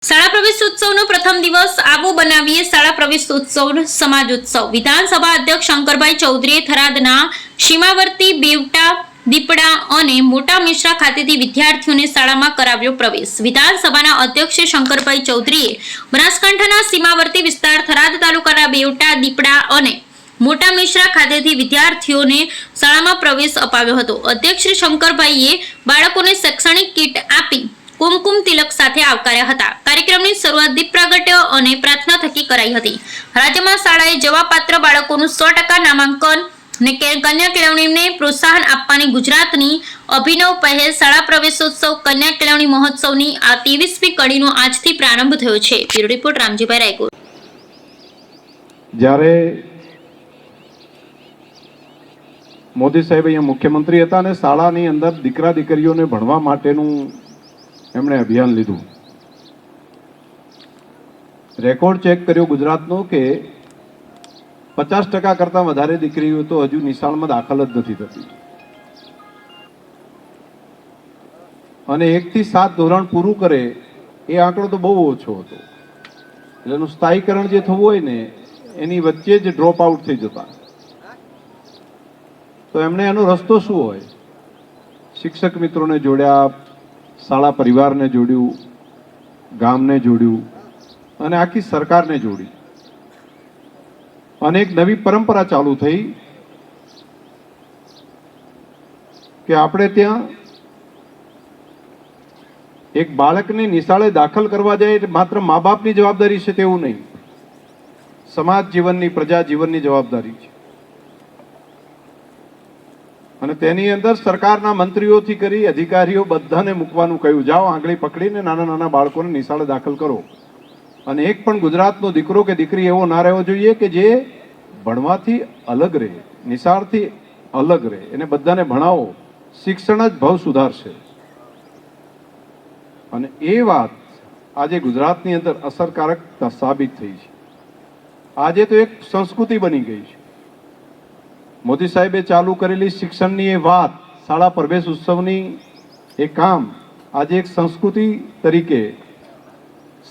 શાળા પ્રવેશોત્સવનો પ્રથમ દિવસ આવો બનાવીએ શાળા પ્રવેશોત્સવ સમાજોત્સવ વિધાનસભા અધ્યક્ષ શંકરભાઈ ચૌધરીએ થરાદના સીમાવર્તી બેવટા દીપડા અને મોટા મિશ્રા ખાતેથી વિદ્યાર્થીઓને શાળામાં કરાવ્યો પ્રવેશ। વિધાનસભાના અધ્યક્ષ શંકરભાઈ ચૌધરીએ બનાસકાંઠાના સીમાવર્તી વિસ્તાર થરાદ તાલુકાના બેવટા દીપડા અને મોટા મિશ્રા ખાતેથી વિદ્યાર્થીઓને શાળામાં પ્રવેશ અપાવ્યો હતો। અધ્યક્ષ શ્રી શંકરભાઈએ બાળકોને શૈક્ષણિક કીટ આપી कुमकुम तिलक साथे आवकार्या हता। कार्यक्रमनी शरूआत दीप प्रागट्य अने प्रार्थना थकी कराई हती। राज्यमां शाळाए जवा पात्र बाळकोनुं 100% नामांकन ने कन्या केळवणीने प्रोत्साहन आपवानी गुजरातनी अभिनव पहल शाळा प्रवेशोत्सव कन्या केळवणी महोत्सवनी आ 23મી कड़ीनो આજથી પ્રારંભ થયો છે। Bureau report Ramjibhai Raykor. જ્યારે મોદી સાહેબ અહીંયા મુખ્યમંત્રી હતા અને શાળાની અંદર દીકરા દીકરીઓને ભણવા માટેનું એમણે અભિયાન લીધું। રેકોર્ડ ચેક કર્યો ગુજરાતનો કે 50% કરતાં વધારે દીકરીઓ તો હજુ નિશાળમાં દાખલ જ નથી થતી અને 1 થી 7 ધોરણ પૂરું કરે એ આંકડો તો બહુ ઓછો હતો। એટલે એનું સ્થાયીકરણ જે થવું હોય ને એની વચ્ચે જ ડ્રોપ આઉટ થઈ જતા। તો એમણે એનો રસ્તો શું હોય? શિક્ષક મિત્રોને જોડ્યા, શાળા પરિવારને જોડ્યું, ગામને જોડ્યું અને આખી સરકારને જોડી અને એક નવી પરંપરા ચાલુ થઈ કે આપણે ત્યાં એક બાળકને નિશાળે દાખલ કરવા જાય માત્ર મા બાપની જવાબદારી છે તેવું નહીં, સમાજ જીવનની, પ્રજા જીવનની જવાબદારી છે। અને તેની અંદર સરકારના મંત્રીઓથી કરી અધિકારીઓ બધાને મૂકવાનું કહ્યું, જાઓ આંગળી પકડીને નાના નાના બાળકોને નિશાળે દાખલ કરો અને એક પણ ગુજરાતનો દીકરો કે દીકરી એવો ના રહેવો જોઈએ કે જે ભણવાથી અલગ રહે, નિશાળથી અલગ રહે। એને બધાને ભણાવો, શિક્ષણ જ ભવ સુધારશે। અને એ વાત આજે ગુજરાતની અંદર અસરકારક સાબિત થઈ છે। આજે તો એક સંસ્કૃતિ બની ગઈ છે। મોદી સાહેબે ચાલુ કરેલી શિક્ષણની એ વાત, શાળા પ્રવેશ ઉત્સવની એ કામ આજે એક સંસ્કૃતિ તરીકે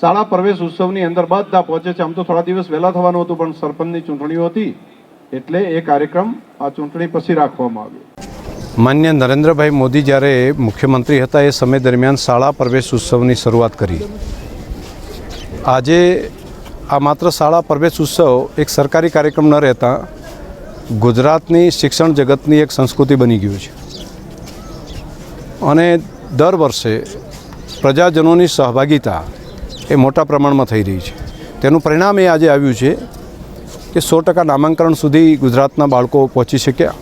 શાળા પ્રવેશ ઉત્સવની અંદર બધા પહોંચે છે। આમ તો થોડા દિવસ વહેલા થવાનું હતું પણ સરપંચની ચૂંટણીઓ હતી એટલે એ કાર્યક્રમ આ ચૂંટણી પછી રાખવામાં આવ્યો। માન્ય નરેન્દ્રભાઈ મોદી જ્યારે મુખ્યમંત્રી હતા એ સમય દરમિયાન શાળા પ્રવેશ ઉત્સવની શરૂઆત કરી। આજે આ માત્ર શાળા પ્રવેશ ઉત્સવ એક સરકારી કાર્યક્રમ ન રહેતા ગુજરાતની શિક્ષણ જગતની એક સંસ્કૃતિ બની ગયું છે અને દર વર્ષે પ્રજાજનોની સહભાગિતા એ મોટા પ્રમાણમાં થઈ રહી છે। તેનું પરિણામ એ આજે આવ્યું છે કે 100% નામાંકન સુધી ગુજરાતના બાળકો પહોંચી શક્યા।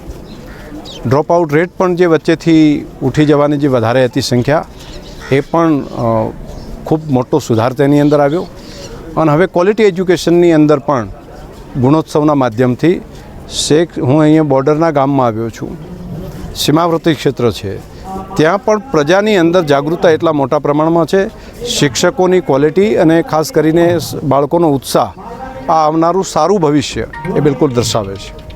ડ્રોપ આઉટ રેટ પણ જે વચ્ચેથી ઉઠી જવાની જે વધારે હતી સંખ્યા એ પણ ખૂબ મોટો સુધાર તેની અંદર આવ્યો અને હવે ક્વોલિટી એજ્યુકેશનની અંદર પણ ગુણોત્સવના માધ્યમથી હું અહીંયા બોર્ડરના ગામમાં આવ્યો છું, સીમાવર્તી ક્ષેત્ર છે, ત્યાં પણ પ્રજાની અંદર જાગૃતતા એટલા મોટા પ્રમાણમાં છે। શિક્ષકોની ક્વોલિટી અને ખાસ કરીને બાળકોનો ઉત્સાહ આ આવનારું સારું ભવિષ્ય એ બિલકુલ દર્શાવે છે।